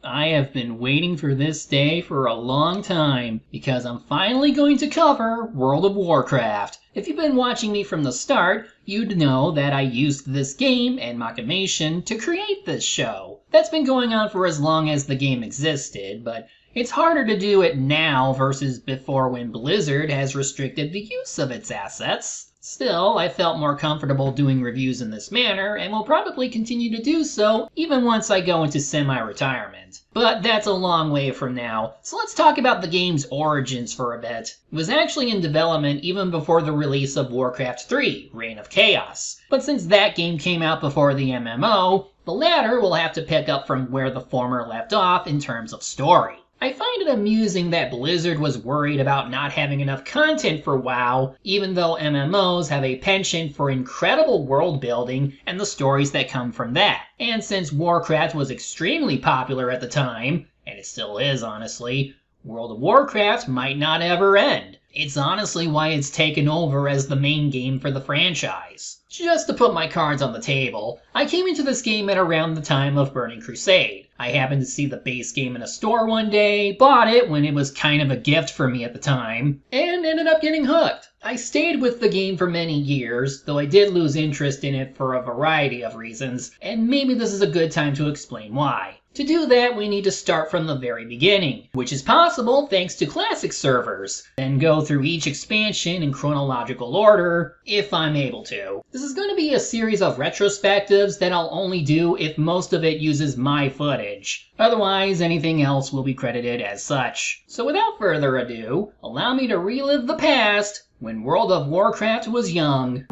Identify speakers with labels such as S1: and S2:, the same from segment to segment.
S1: I have been waiting for this day for a long time because I'm finally going to cover World of Warcraft. If you've been watching me from the start, you'd know that I used this game and Machination to create this show. That's been going on for as long as the game existed, but it's harder to do it now versus before when Blizzard has restricted the use of its assets. Still, I felt more comfortable doing reviews in this manner and will probably continue to do so even once I go into semi-retirement. But that's a long way from now, so let's talk about the game's origins for a bit. It was actually in development even before the release of Warcraft 3, Reign of Chaos. But since that game came out before the MMO, the latter will have to pick up from where the former left off in terms of story. I find it amusing that Blizzard was worried about not having enough content for WoW, even though MMOs have a penchant for incredible world building and the stories that come from that. And since Warcraft was extremely popular at the time, and it still is honestly, World of Warcraft might not ever end. It's honestly why it's taken over as the main game for the franchise. Just to put my cards on the table, I came into this game at around the time of Burning Crusade. I happened to see the base game in a store one day, bought it when it was kind of a gift for me at the time, and ended up getting hooked. I stayed with the game for many years, though I did lose interest in it for a variety of reasons, and maybe this is a good time to explain why. To do that, we need to start from the very beginning, which is possible thanks to classic servers, then go through each expansion in chronological order, if I'm able to. This is going to be a series of retrospectives that I'll only do if most of it uses my footage. Otherwise, anything else will be credited as such. So without further ado, allow me to relive the past when World of Warcraft was young.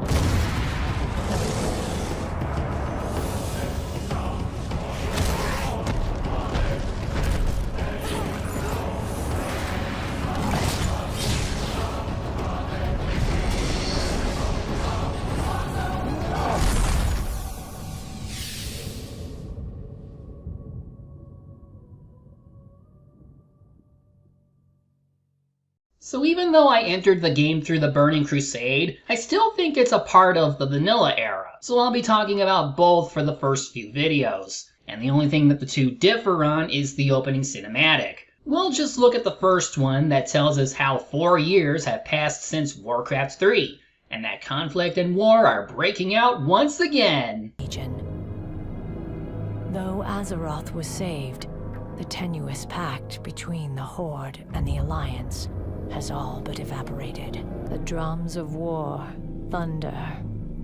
S1: So even though I entered the game through the Burning Crusade, I still think it's a part of the vanilla era. So I'll be talking about both for the first few videos. And the only thing that the two differ on is the opening cinematic. We'll just look at the first one that tells us how 4 years have passed since Warcraft 3, and that conflict and war are breaking out once again.
S2: Though Azeroth was saved, the tenuous pact between the Horde and the Alliance has all but evaporated. The drums of war thunder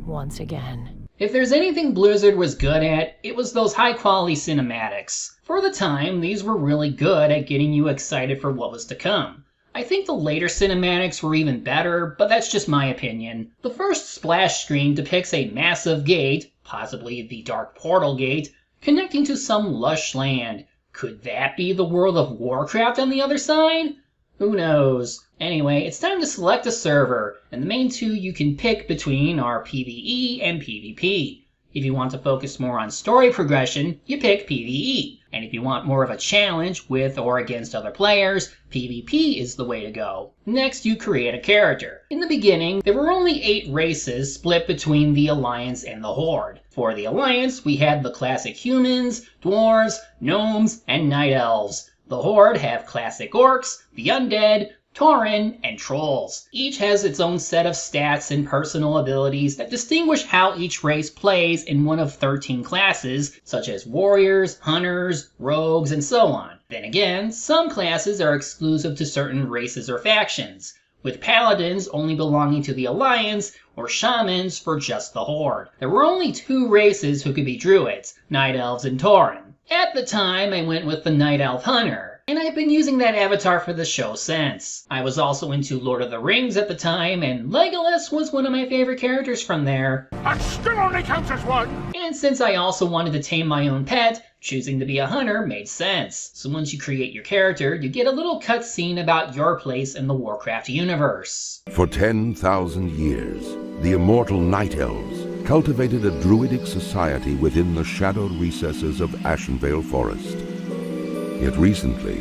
S2: once again.
S1: If there's anything Blizzard was good at, it was those high-quality cinematics. For the time, these were really good at getting you excited for what was to come. I think the later cinematics were even better, but that's just my opinion. The first splash screen depicts a massive gate, possibly the Dark Portal Gate, connecting to some lush land. Could that be the World of Warcraft on the other side? Who knows? Anyway, it's time to select a server, and the main two you can pick between are PvE and PvP. If you want to focus more on story progression, you pick PvE. And if you want more of a challenge with or against other players, PvP is the way to go. Next, you create a character. In the beginning, there were only 8 races split between the Alliance and the Horde. For the Alliance, we had the classic humans, dwarves, gnomes, and night elves. The Horde have classic orcs, the undead, tauren, and trolls. Each has its own set of stats and personal abilities that distinguish how each race plays in one of 13 classes, such as warriors, hunters, rogues, and so on. Then again, some classes are exclusive to certain races or factions, with paladins only belonging to the Alliance, or shamans for just the Horde. There were only 2 races who could be druids, night elves and tauren. At the time, I went with the Night Elf Hunter, and I've been using that avatar for the show since. I was also into Lord of the Rings at the time, and Legolas was one of my favorite characters from there.
S3: That still only counts as one!
S1: And since I also wanted to tame my own pet, choosing to be a hunter made sense. So once you create your character, you get a little cutscene about your place in the Warcraft universe.
S4: For 10,000 years, the immortal Night Elves cultivated a druidic society within the shadowed recesses of Ashenvale Forest. Yet recently,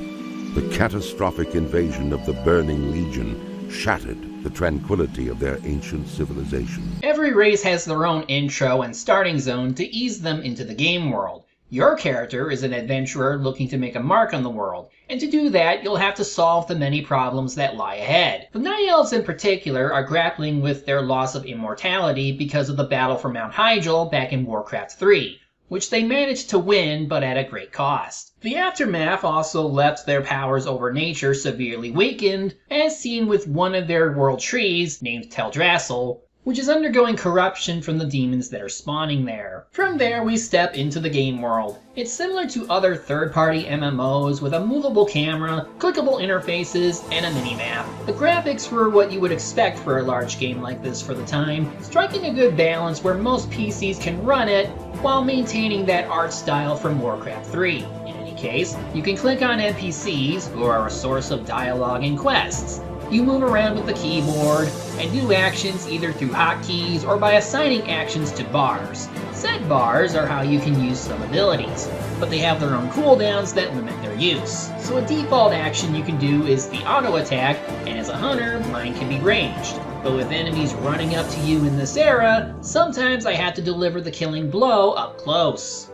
S4: the catastrophic invasion of the Burning Legion shattered the tranquility of their ancient civilization.
S1: Every race has their own intro and starting zone to ease them into the game world. Your character is an adventurer looking to make a mark on the world, and to do that you'll have to solve the many problems that lie ahead. The Night Elves in particular are grappling with their loss of immortality because of the battle for Mount Hyjal back in Warcraft 3, which they managed to win but at a great cost. The Aftermath also left their powers over nature severely weakened, as seen with one of their world trees named Teldrassil, which is undergoing corruption from the demons that are spawning there. From there we step into the game world. It's similar to other third-party MMOs with a movable camera, clickable interfaces, and a minimap. The graphics were what you would expect for a large game like this for the time, striking a good balance where most PCs can run it while maintaining that art style from Warcraft 3. In any case, you can click on NPCs, who are a source of dialogue and quests. You move around with the keyboard and do actions either through hotkeys or by assigning actions to bars. Set bars are how you can use some abilities, but they have their own cooldowns that limit their use. So a default action you can do is the auto attack, and as a hunter, mine can be ranged. But with enemies running up to you in this era, sometimes I have to deliver the killing blow up close.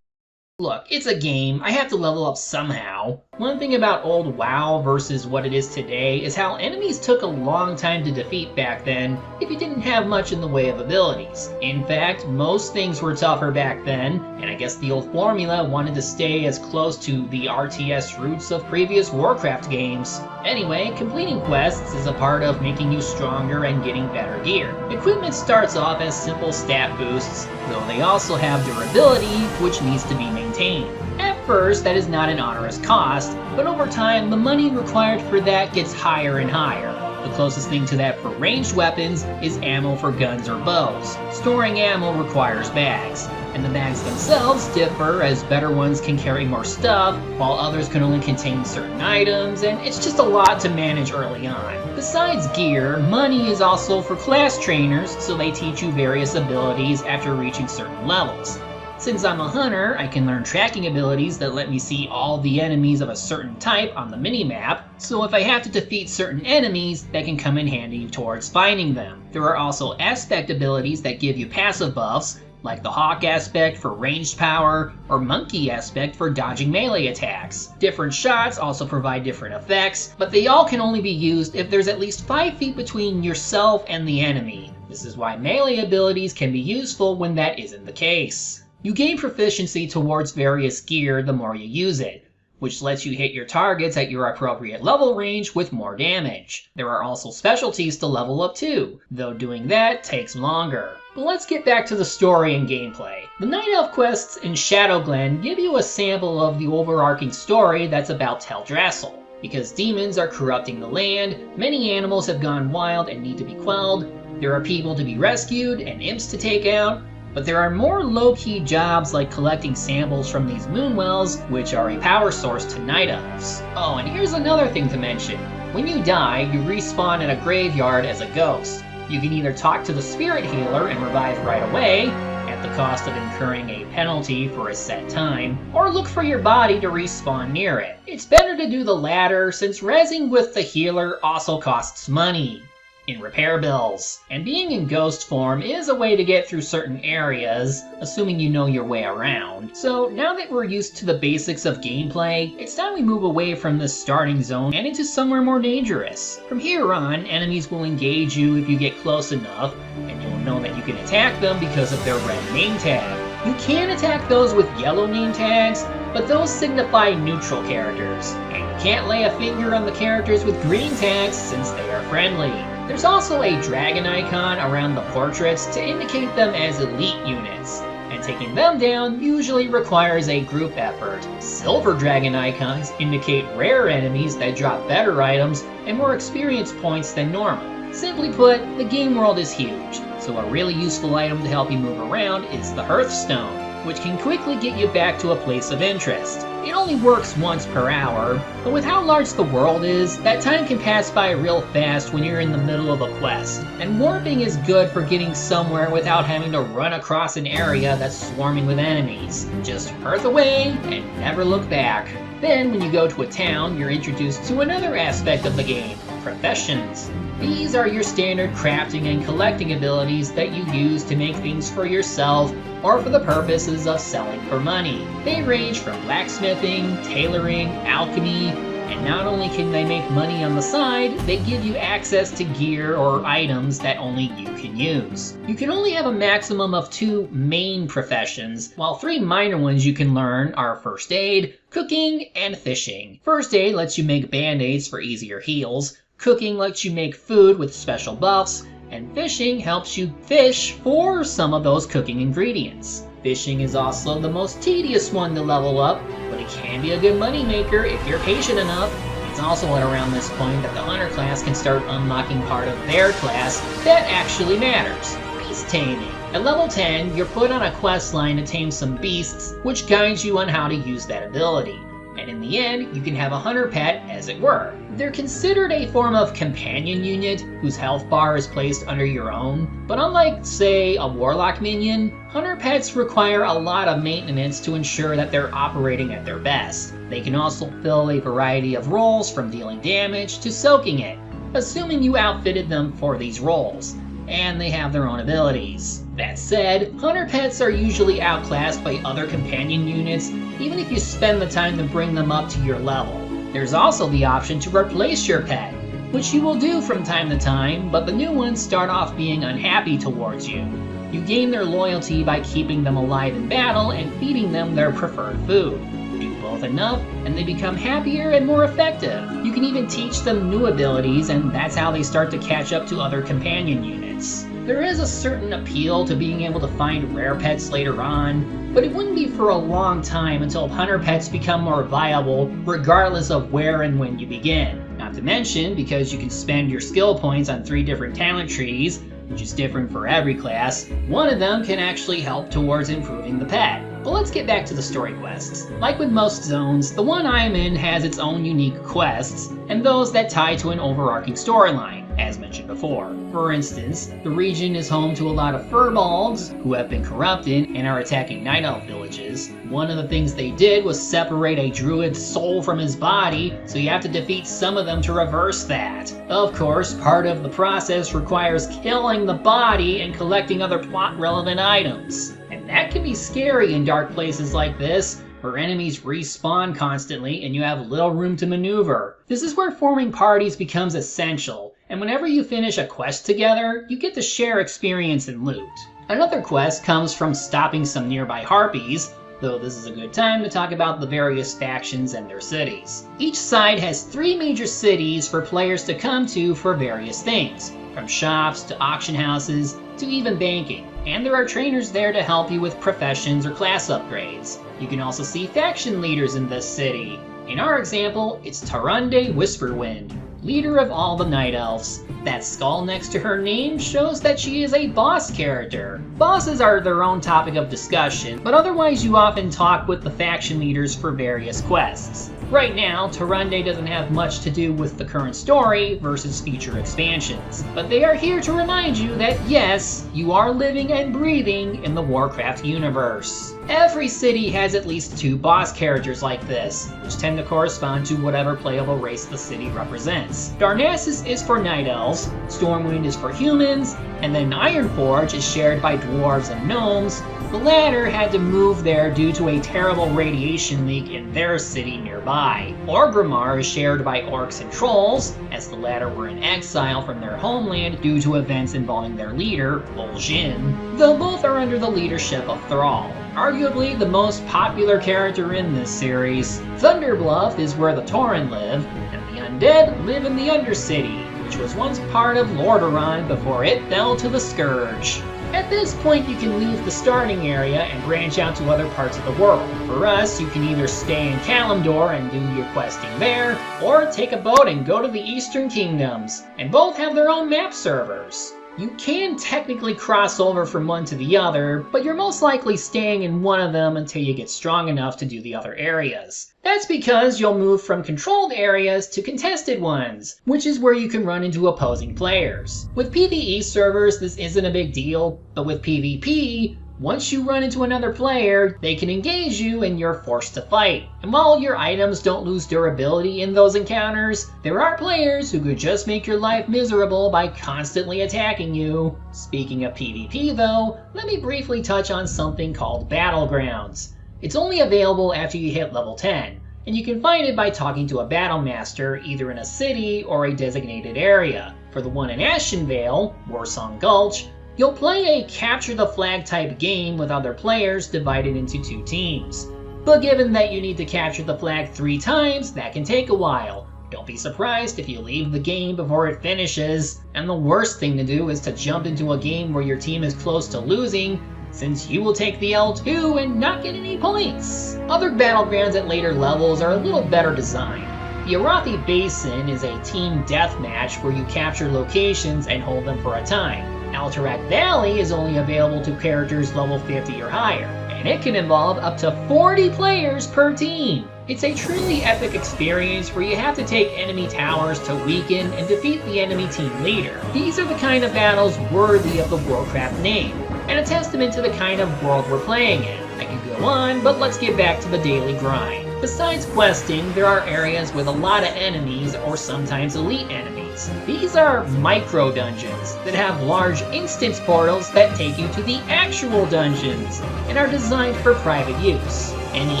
S1: Look, it's a game, I have to level up somehow. One thing about old WoW versus what it is today is how enemies took a long time to defeat back then if you didn't have much in the way of abilities. In fact, most things were tougher back then, and I guess the old formula wanted to stay as close to the RTS roots of previous Warcraft games. Anyway, completing quests is a part of making you stronger and getting better gear. Equipment starts off as simple stat boosts, though they also have durability, which needs to be maintained. At first, that is not an onerous cost, but over time, the money required for that gets higher and higher. The closest thing to that for ranged weapons is ammo for guns or bows. Storing ammo requires bags, and the bags themselves differ as better ones can carry more stuff, while others can only contain certain items, and it's just a lot to manage early on. Besides gear, money is also for class trainers, so they teach you various abilities after reaching certain levels. Since I'm a hunter, I can learn tracking abilities that let me see all the enemies of a certain type on the minimap, so if I have to defeat certain enemies, that can come in handy towards finding them. There are also aspect abilities that give you passive buffs, like the Hawk aspect for ranged power, or Monkey aspect for dodging melee attacks. Different shots also provide different effects, but they all can only be used if there's at least 5 feet between yourself and the enemy. This is why melee abilities can be useful when that isn't the case. You gain proficiency towards various gear the more you use it, which lets you hit your targets at your appropriate level range with more damage. There are also specialties to level up too, though doing that takes longer. But let's get back to the story and gameplay. The Night Elf quests in Shadowglen give you a sample of the overarching story that's about Teldrassil. Because demons are corrupting the land, many animals have gone wild and need to be quelled, there are people to be rescued and imps to take out, but there are more low-key jobs like collecting samples from these moonwells, which are a power source to Night Elves. Oh, and here's another thing to mention. When you die, you respawn in a graveyard as a ghost. You can either talk to the spirit healer and revive right away, at the cost of incurring a penalty for a set time, or look for your body to respawn near it. It's better to do the latter, since rezzing with the healer also costs money in repair bills. And being in ghost form is a way to get through certain areas, assuming you know your way around. So now that we're used to the basics of gameplay, it's time we move away from this starting zone and into somewhere more dangerous. From here on, enemies will engage you if you get close enough, and you'll know that you can attack them because of their red name tag. You can attack those with yellow name tags, but those signify neutral characters, and you can't lay a finger on the characters with green tags since they are friendly. There's also a dragon icon around the portraits to indicate them as elite units, and taking them down usually requires a group effort. Silver dragon icons indicate rare enemies that drop better items and more experience points than normal. Simply put, the game world is huge, so a really useful item to help you move around is the Hearthstone, which can quickly get you back to a place of interest. It only works once per hour, but with how large the world is, that time can pass by real fast when you're in the middle of a quest. And warping is good for getting somewhere without having to run across an area that's swarming with enemies. Just hearth away and never look back. Then when you go to a town, you're introduced to another aspect of the game, professions. These are your standard crafting and collecting abilities that you use to make things for yourself or for the purposes of selling for money. They range from blacksmithing, tailoring, alchemy, and not only can they make money on the side, they give you access to gear or items that only you can use. You can only have a maximum of 2 main professions, while 3 minor ones you can learn are first aid, cooking, and fishing. First aid lets you make band-aids for easier heals, cooking lets you make food with special buffs, and fishing helps you fish for some of those cooking ingredients. Fishing is also the most tedious one to level up, but it can be a good moneymaker if you're patient enough. It's also at around this point that the hunter class can start unlocking part of their class that actually matters: beast taming. At level 10, you're put on a quest line to tame some beasts, which guides you on how to use that ability. And in the end, you can have a hunter pet, as it were. They're considered a form of companion unit whose health bar is placed under your own, but unlike, say, a warlock minion, hunter pets require a lot of maintenance to ensure that they're operating at their best. They can also fill a variety of roles from dealing damage to soaking it, assuming you outfitted them for these roles, and they have their own abilities. That said, hunter pets are usually outclassed by other companion units, even if you spend the time to bring them up to your level. There's also the option to replace your pet, which you will do from time to time, but the new ones start off being unhappy towards you. You gain their loyalty by keeping them alive in battle and feeding them their preferred food. Do both enough, and they become happier and more effective. You can even teach them new abilities, and that's how they start to catch up to other companion units. There is a certain appeal to being able to find rare pets later on, but it wouldn't be for a long time until hunter pets become more viable regardless of where and when you begin. Not to mention, because you can spend your skill points on 3 different talent trees, which is different for every class, one of them can actually help towards improving the pet. But let's get back to the story quests. Like with most zones, the one I'm in has its own unique quests, and those that tie to an overarching storyline, as mentioned before. For instance, the region is home to a lot of furbolgs who have been corrupted and are attacking night elf villages. One of the things they did was separate a druid's soul from his body, so you have to defeat some of them to reverse that. Of course, part of the process requires killing the body and collecting other plot-relevant items. And that can be scary in dark places like this, where enemies respawn constantly and you have little room to maneuver. This is where forming parties becomes essential, and whenever you finish a quest together, you get to share experience and loot. Another quest comes from stopping some nearby harpies, though this is a good time to talk about the various factions and their cities. Each side has 3 major cities for players to come to for various things, from shops to auction houses to even banking. And there are trainers there to help you with professions or class upgrades. You can also see faction leaders in this city. In our example, it's Tarunde Whisperwind, leader of all the Night Elves. That skull next to her name shows that she is a boss character. Bosses are their own topic of discussion, but otherwise you often talk with the faction leaders for various quests. Right now, Tarunde doesn't have much to do with the current story versus future expansions, but they are here to remind you that yes, you are living and breathing in the Warcraft universe. Every city has at least 2 boss characters like this, which tend to correspond to whatever playable race the city represents. Darnassus is for Night Elves, Stormwind is for humans, and then Ironforge is shared by dwarves and gnomes. The latter had to move there due to a terrible radiation leak in their city nearby. Orgrimmar is shared by orcs and trolls, as the latter were in exile from their homeland due to events involving their leader, Vol'jin, though both are under the leadership of Thrall, arguably the most popular character in this series. Thunderbluff is where the Tauren live, and the undead live in the Undercity, which was once part of Lordaeron before it fell to the Scourge. At this point, you can leave the starting area and branch out to other parts of the world. For us, you can either stay in Kalimdor and do your questing there, or take a boat and go to the Eastern Kingdoms, and both have their own map servers. You can technically cross over from one to the other, but you're most likely staying in one of them until you get strong enough to do the other areas. That's because you'll move from controlled areas to contested ones, which is where you can run into opposing players. With PvE servers, this isn't a big deal, but with PvP, Once you run into another player, they can engage you and you're forced to fight. And while your items don't lose durability in those encounters, there are players who could just make your life miserable by constantly attacking you. Speaking of PvP though, let me briefly touch on something called battlegrounds. It's only available after you hit level 10, and you can find it by talking to a battle master either in a city or a designated area. For the one in Ashenvale, Warsong Gulch, you'll play a capture the flag type game with other players divided into 2 teams. But given that you need to capture the flag 3 times, that can take a while. Don't be surprised if you leave the game before it finishes. And the worst thing to do is to jump into a game where your team is close to losing, since you will take the L too and not get any points. Other battlegrounds at later levels are a little better designed. The Arathi Basin is a team deathmatch where you capture locations and hold them for a time. Alterac Valley is only available to characters level 50 or higher, and it can involve up to 40 players per team. It's a truly epic experience where you have to take enemy towers to weaken and defeat the enemy team leader. These are the kind of battles worthy of the Warcraft name, and a testament to the kind of world we're playing in. I could go on, but let's get back to the daily grind. Besides questing, there are areas with a lot of enemies or sometimes elite enemies. These are micro dungeons that have large instance portals that take you to the actual dungeons and are designed for private use. Any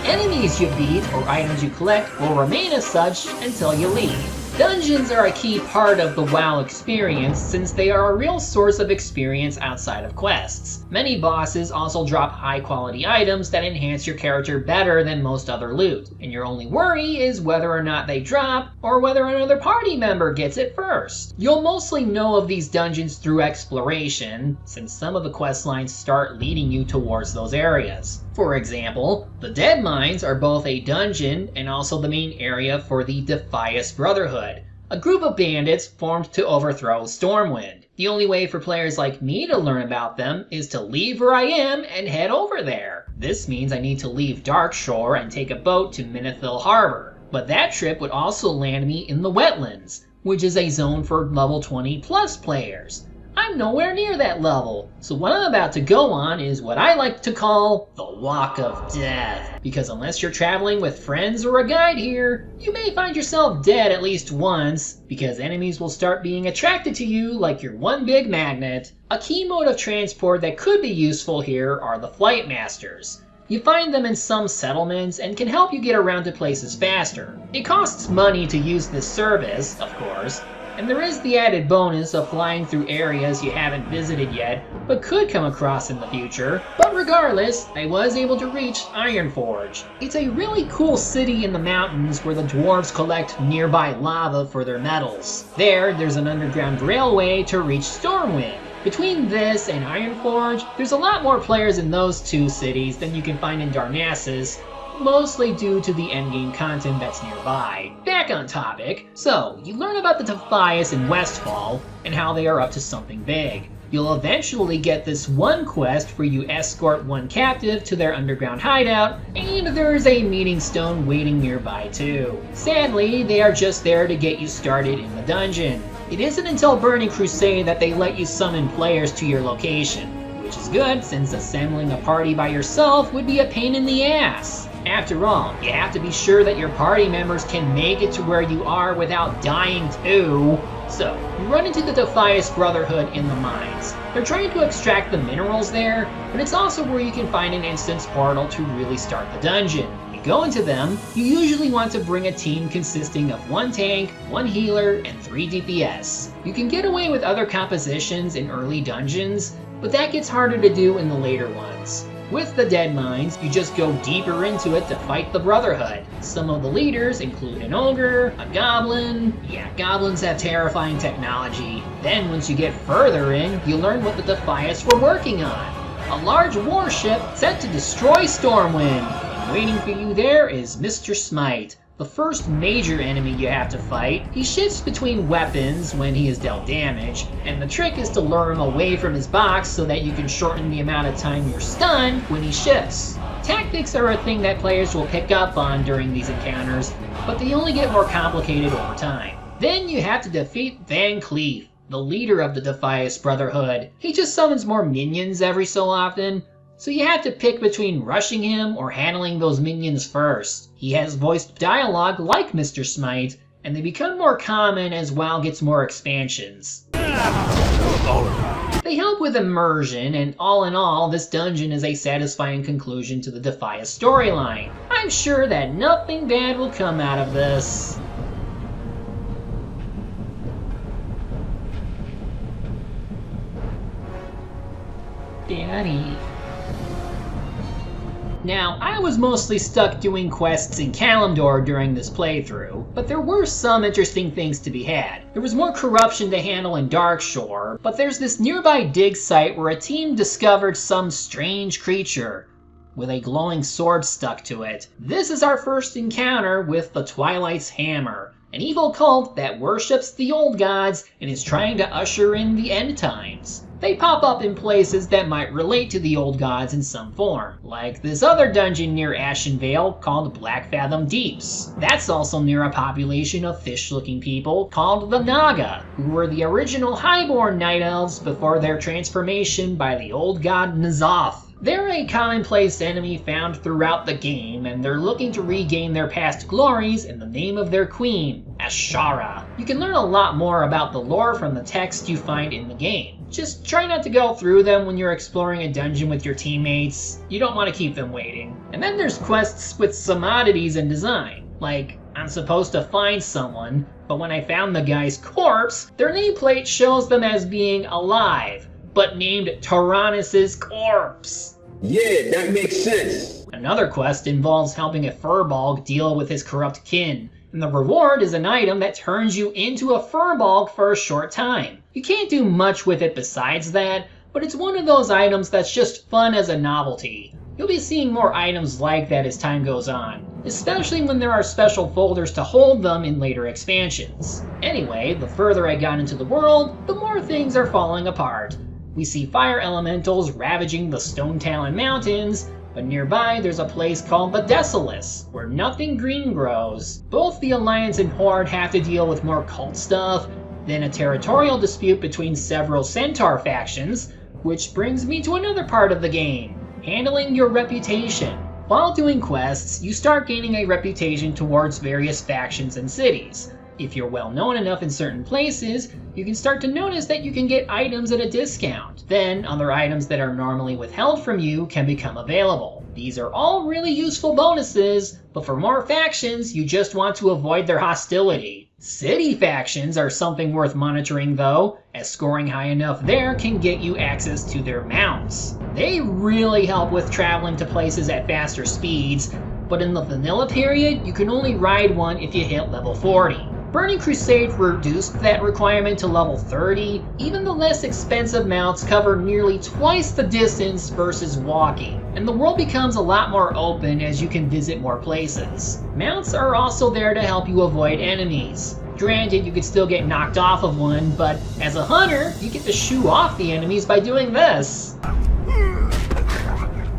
S1: enemies you beat or items you collect will remain as such until you leave. Dungeons are a key part of the WoW experience since they are a real source of experience outside of quests. Many bosses also drop high quality items that enhance your character better than most other loot, and your only worry is whether or not they drop or whether another party member gets it first. You'll mostly know of these dungeons through exploration, since some of the quest lines start leading you towards those areas. For example, the Deadmines are both a dungeon and also the main area for the Defias Brotherhood, a group of bandits formed to overthrow Stormwind. The only way for players like me to learn about them is to leave where I am and head over there. This means I need to leave Darkshore and take a boat to Minithil Harbor, but that trip would also land me in the Wetlands, which is a zone for level 20 plus players. I'm nowhere near that level, so what I'm about to go on is what I like to call the Walk of Death. Because unless you're traveling with friends or a guide here, you may find yourself dead at least once, because enemies will start being attracted to you like you're one big magnet. A key mode of transport that could be useful here are the Flight Masters. You find them in some settlements and can help you get around to places faster. It costs money to use this service, of course, and there is the added bonus of flying through areas you haven't visited yet, but could come across in the future. But regardless, I was able to reach Ironforge. It's a really cool city in the mountains where the dwarves collect nearby lava for their metals. There's an underground railway to reach Stormwind. Between this and Ironforge, there's a lot more players in those 2 cities than you can find in Darnassus, mostly due to the endgame content that's nearby. Back on topic, so you learn about the Defias in Westfall and how they are up to something big. You'll eventually get this one quest where you escort one captive to their underground hideout, and there's a meeting stone waiting nearby too. Sadly, they are just there to get you started in the dungeon. It isn't until Burning Crusade that they let you summon players to your location, which is good since assembling a party by yourself would be a pain in the ass. After all, you have to be sure that your party members can make it to where you are without dying too. So, you run into the Defias Brotherhood in the mines. They're trying to extract the minerals there, but it's also where you can find an instance portal to really start the dungeon. You go into them, you usually want to bring a team consisting of 1 tank, 1 healer, and 3 DPS. You can get away with other compositions in early dungeons, but that gets harder to do in the later ones. With the Deadmines, you just go deeper into it to fight the Brotherhood. Some of the leaders include an ogre, a goblin. Yeah, goblins have terrifying technology. Then once you get further in, you learn what the Defias were working on. A large warship sent to destroy Stormwind. And waiting for you there is Mr. Smite, the first major enemy you have to fight. He shifts between weapons when he is dealt damage, and the trick is to lure him away from his box so that you can shorten the amount of time you're stunned when he shifts. Tactics are a thing that players will pick up on during these encounters, but they only get more complicated over time. Then you have to defeat Van Cleef, the leader of the Defias Brotherhood. He just summons more minions every so often, So you have to pick between rushing him or handling those minions first. He has voiced dialogue like Mr. Smite, and they become more common as WoW gets more expansions. They help with immersion, and all in all, this dungeon is a satisfying conclusion to the Defia storyline. I'm sure that nothing bad will come out of this. Daddy. Now, I was mostly stuck doing quests in Kalimdor during this playthrough, but there were some interesting things to be had. There was more corruption to handle in Darkshore, but there's this nearby dig site where a team discovered some strange creature with a glowing sword stuck to it. This is our first encounter with the Twilight's Hammer, an evil cult that worships the old gods and is trying to usher in the end times. They pop up in places that might relate to the old gods in some form, like this other dungeon near Ashenvale called Black Fathom Deeps. That's also near a population of fish-looking people called the Naga, who were the original Highborn Night Elves before their transformation by the old god N'Zoth. They're a commonplace enemy found throughout the game, and they're looking to regain their past glories in the name of their queen, Ashara. You can learn a lot more about the lore from the text you find in the game. Just try not to go through them when you're exploring a dungeon with your teammates. You don't want to keep them waiting. And then there's quests with some oddities in design. Like, I'm supposed to find someone, but when I found the guy's corpse, their nameplate shows them as being alive, but named Tyrannus's corpse.
S5: Yeah, that makes sense.
S1: Another quest involves helping a furbolg deal with his corrupt kin, and the reward is an item that turns you into a furbolg for a short time. You can't do much with it besides that, but it's one of those items that's just fun as a novelty. You'll be seeing more items like that as time goes on, especially when there are special folders to hold them in later expansions. Anyway, the further I got into the world, the more things are falling apart. We see fire elementals ravaging the Stone Talon Mountains, but nearby there's a place called the Desolus, where nothing green grows. Both the Alliance and Horde have to deal with more cult stuff, then a territorial dispute between several Centaur factions, which brings me to another part of the game, handling your reputation. While doing quests, you start gaining a reputation towards various factions and cities. If you're well known enough in certain places, you can start to notice that you can get items at a discount. Then, other items that are normally withheld from you can become available. These are all really useful bonuses, but for more factions, you just want to avoid their hostility. City factions are something worth monitoring though, as scoring high enough there can get you access to their mounts. They really help with traveling to places at faster speeds, but in the vanilla period, you can only ride one if you hit level 40. Burning Crusade reduced that requirement to level 30. Even the less expensive mounts cover nearly twice the distance versus walking, and the world becomes a lot more open as you can visit more places. Mounts are also there to help you avoid enemies. Granted, you could still get knocked off of one, but as a hunter, you get to shoo off the enemies by doing this.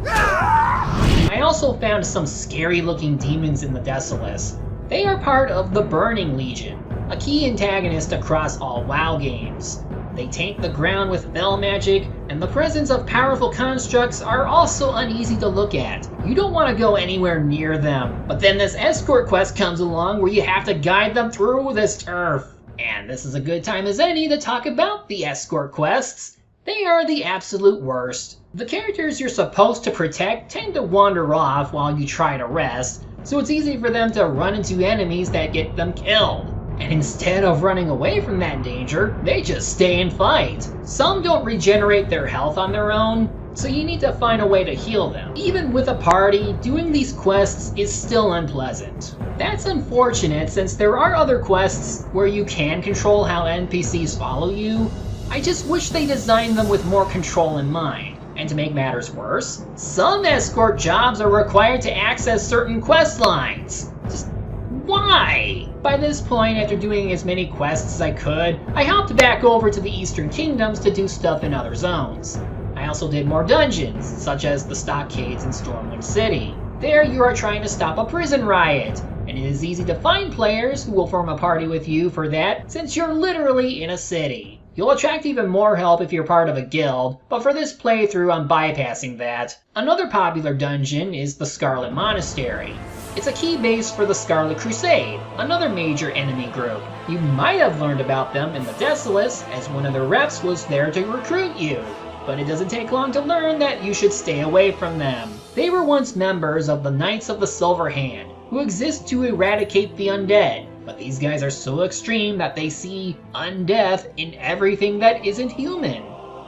S1: I also found some scary looking demons in the Desolus. They are part of the Burning Legion, a key antagonist across all WoW games. They taint the ground with fell magic, and the presence of powerful constructs are also uneasy to look at. You don't want to go anywhere near them, but then this escort quest comes along where you have to guide them through this turf. And this is a good time as any to talk about the escort quests. They are the absolute worst. The characters you're supposed to protect tend to wander off while you try to rest, so it's easy for them to run into enemies that get them killed. And instead of running away from that danger, they just stay and fight. Some don't regenerate their health on their own, so you need to find a way to heal them. Even with a party, doing these quests is still unpleasant. That's unfortunate since there are other quests where you can control how NPCs follow you. I just wish they designed them with more control in mind. And to make matters worse, some escort jobs are required to access certain quest lines. Just why? By this point, after doing as many quests as I could, I hopped back over to the Eastern Kingdoms to do stuff in other zones. I also did more dungeons, such as the Stockades in Stormwind City. There you are trying to stop a prison riot, and it is easy to find players who will form a party with you for that since you're literally in a city. You'll attract even more help if you're part of a guild, but for this playthrough I'm bypassing that. Another popular dungeon is the Scarlet Monastery. It's a key base for the Scarlet Crusade, another major enemy group. You might have learned about them in the Desolace, as one of their reps was there to recruit you. But it doesn't take long to learn that you should stay away from them. They were once members of the Knights of the Silver Hand, who exist to eradicate the undead. But these guys are so extreme that they see undeath in everything that isn't human.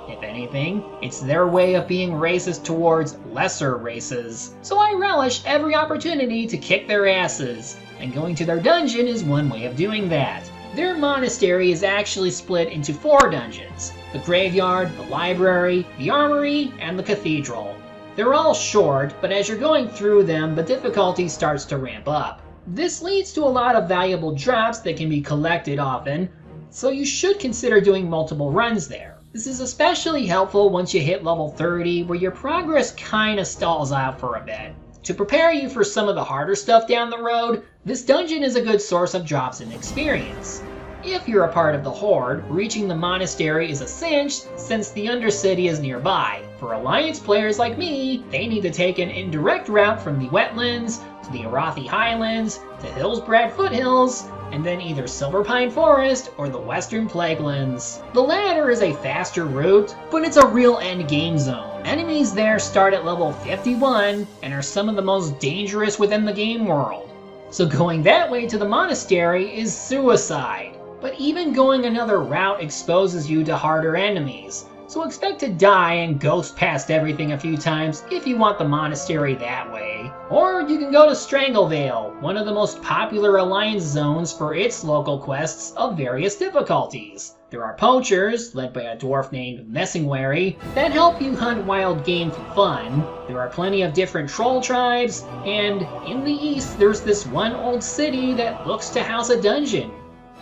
S1: If anything, it's their way of being racist towards lesser races. So I relish every opportunity to kick their asses, and going to their dungeon is one way of doing that. Their monastery is actually split into 4 dungeons: the graveyard, the library, the armory, and the cathedral. They're all short, but as you're going through them, the difficulty starts to ramp up. This leads to a lot of valuable drops that can be collected often, so you should consider doing multiple runs there. This is especially helpful once you hit level 30, where your progress kinda stalls out for a bit. To prepare you for some of the harder stuff down the road, this dungeon is a good source of drops and experience. If you're a part of the Horde, reaching the monastery is a cinch since the Undercity is nearby. For Alliance players like me, they need to take an indirect route from the Wetlands to the Arathi Highlands to Hillsbrad Foothills, and then either Silverpine Forest or the Western Plaguelands. The latter is a faster route, but it's a real endgame zone. Enemies there start at level 51 and are some of the most dangerous within the game world. So going that way to the monastery is suicide. But even going another route exposes you to harder enemies, so expect to die and ghost past everything a few times if you want the monastery that way. Or you can go to Stranglevale, one of the most popular Alliance zones for its local quests of various difficulties. There are poachers, led by a dwarf named Messingwary, that help you hunt wild game for fun. There are plenty of different troll tribes, and in the east there's this one old city that looks to house a dungeon.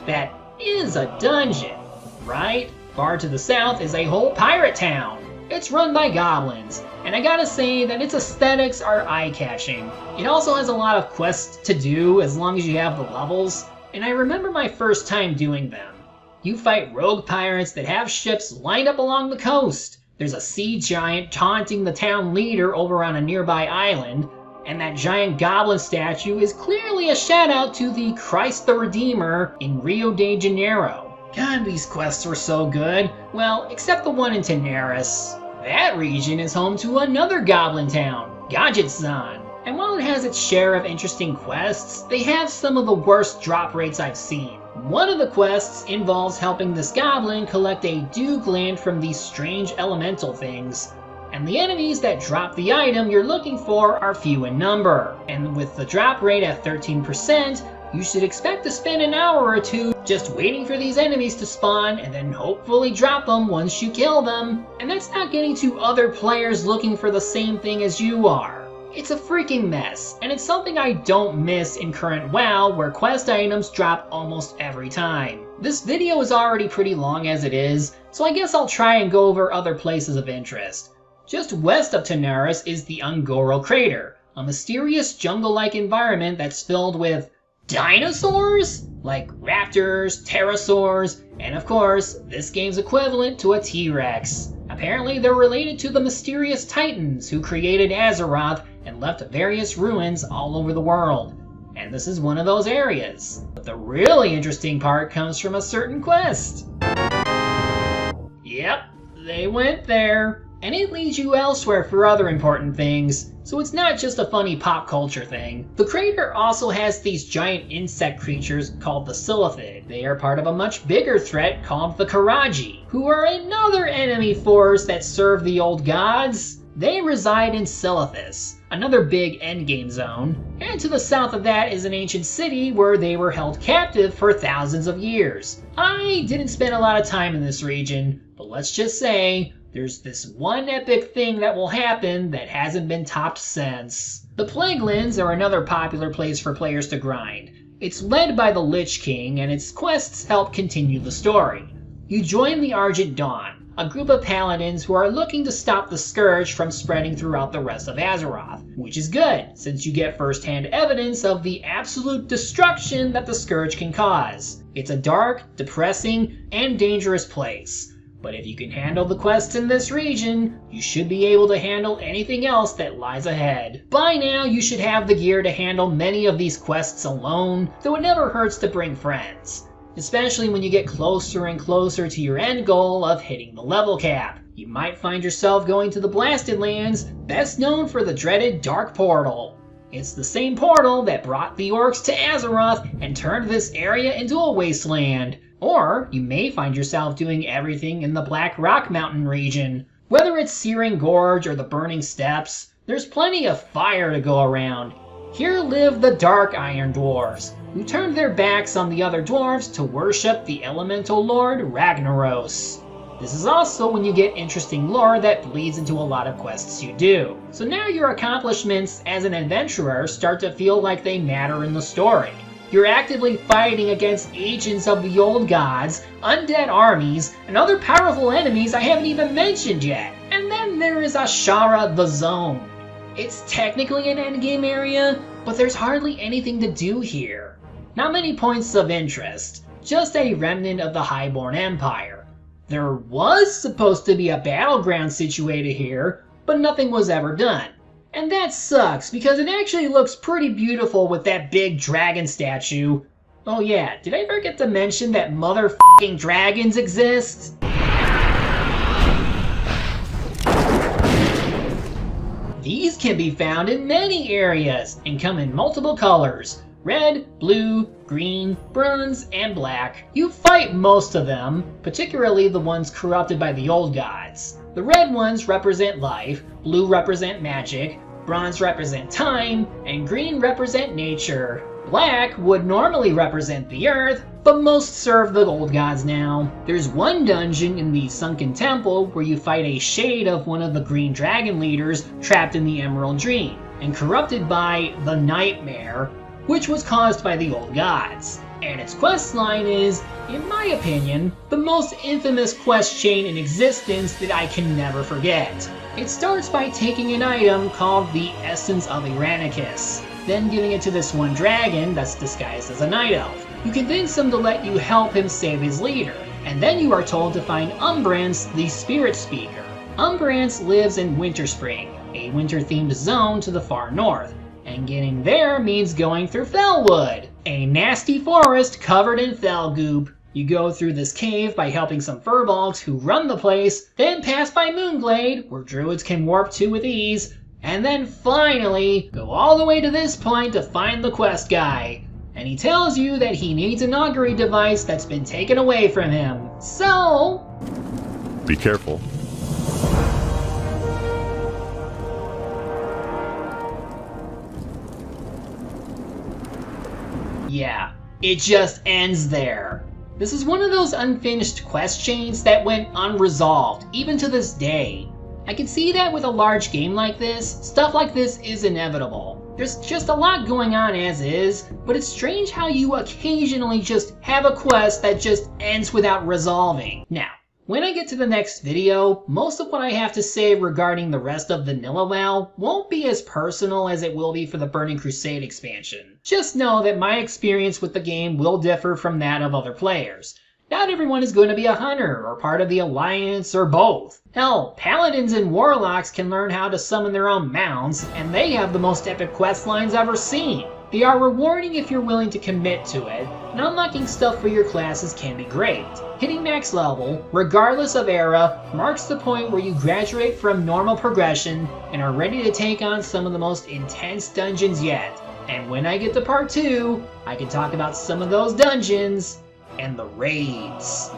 S1: That is a dungeon, right? Far to the south is a whole pirate town. It's run by goblins, and I gotta say that its aesthetics are eye-catching. It also has a lot of quests to do as long as you have the levels, and I remember my first time doing them. You fight rogue pirates that have ships lined up along the coast. There's a sea giant taunting the town leader over on a nearby island, and that giant goblin statue is clearly a shout-out to the Christ the Redeemer in Rio de Janeiro. God, these quests were so good. Well, except the one in Tenaris. That region is home to another goblin town, Gadgetzan. And while it has its share of interesting quests, they have some of the worst drop rates I've seen. One of the quests involves helping this goblin collect a dew gland from these strange elemental things. And the enemies that drop the item you're looking for are few in number. And with the drop rate at 13%, you should expect to spend an hour or two just waiting for these enemies to spawn and then hopefully drop them once you kill them. And that's not getting to other players looking for the same thing as you are. It's a freaking mess, and it's something I don't miss in current WoW, where quest items drop almost every time. This video is already pretty long as it is, so I guess I'll try and go over other places of interest. Just west of Tenaris is the Ungoro Crater, a mysterious jungle-like environment that's filled with dinosaurs? Like raptors, pterosaurs, and of course, this game's equivalent to a T-Rex. Apparently they're related to the mysterious Titans who created Azeroth and left various ruins all over the world. And this is one of those areas. But the really interesting part comes from a certain quest. Yep, they went there. And it leads you elsewhere for other important things, so it's not just a funny pop culture thing. The crater also has these giant insect creatures called the Silithid. They are part of a much bigger threat called the Karaji, who are another enemy force that serve the old gods. They reside in Silithus, another big endgame zone, and to the south of that is an ancient city where they were held captive for thousands of years. I didn't spend a lot of time in this region, but let's just say, there's this one epic thing that will happen that hasn't been topped since. The Plaguelands are another popular place for players to grind. It's led by the Lich King, and its quests help continue the story. You join the Argent Dawn, a group of paladins who are looking to stop the Scourge from spreading throughout the rest of Azeroth, which is good, since you get first-hand evidence of the absolute destruction that the Scourge can cause. It's a dark, depressing, and dangerous place. But if you can handle the quests in this region, you should be able to handle anything else that lies ahead. By now, you should have the gear to handle many of these quests alone, though it never hurts to bring friends. Especially when you get closer and closer to your end goal of hitting the level cap. You might find yourself going to the Blasted Lands, best known for the dreaded Dark Portal. It's the same portal that brought the orcs to Azeroth and turned this area into a wasteland. Or you may find yourself doing everything in the Black Rock Mountain region. Whether it's Searing Gorge or the Burning Steppes, there's plenty of fire to go around. Here live the Dark Iron Dwarves, who turned their backs on the other dwarves to worship the elemental lord Ragnaros. This is also when you get interesting lore that bleeds into a lot of quests you do. So now your accomplishments as an adventurer start to feel like they matter in the story. You're actively fighting against agents of the old gods, undead armies, and other powerful enemies I haven't even mentioned yet. And then there is Ashara the Zone. It's technically an endgame area, but there's hardly anything to do here. Not many points of interest, just a remnant of the Highborn Empire. There was supposed to be a battleground situated here, but nothing was ever done. And that sucks, because it actually looks pretty beautiful with that big dragon statue. Oh yeah, did I forget to mention that motherfucking dragons exist? These can be found in many areas and come in multiple colors. Red, blue, green, bronze, and black. You fight most of them, particularly the ones corrupted by the old gods. The red ones represent life, blue represent magic, bronze represent time, and green represent nature. Black would normally represent the earth, but most serve the old gods now. There's one dungeon in the Sunken Temple where you fight a shade of one of the green dragon leaders trapped in the Emerald Dream, and corrupted by the Nightmare, which was caused by the old gods. And its questline is, in my opinion, the most infamous quest chain in existence that I can never forget. It starts by taking an item called the Essence of Iranicus, then giving it to this one dragon that's disguised as a night elf, who convince him to let you help him save his leader, and then you are told to find Umbrance, the Spirit Speaker. Umbrance lives in Winterspring, a winter-themed zone to the far north, and getting there means going through Fellwood, a nasty forest covered in fell goop. You go through this cave by helping some furbolgs who run the place, then pass by Moonglade, where druids can warp to with ease, and then finally go all the way to this point to find the quest guy. And he tells you that he needs an augury device that's been taken away from him. So...
S6: be careful.
S1: yeah, it just ends there. This is one of those unfinished quest chains that went unresolved, even to this day. I can see that with a large game like this, stuff like this is inevitable. There's just a lot going on as is, but it's strange how you occasionally just have a quest that just ends without resolving. Now, when I get to the next video, most of what I have to say regarding the rest of Vanilla WoW won't be as personal as it will be for the Burning Crusade expansion. Just know that my experience with the game will differ from that of other players. Not everyone is going to be a hunter, or part of the Alliance, or both. Hell, Paladins and Warlocks can learn how to summon their own mounts, and they have the most epic quest lines ever seen. They are rewarding if you're willing to commit to it, and unlocking stuff for your classes can be great. Hitting max level, regardless of era, marks the point where you graduate from normal progression and are ready to take on some of the most intense dungeons yet. And when I get to part 2, I can talk about some of those dungeons and the raids.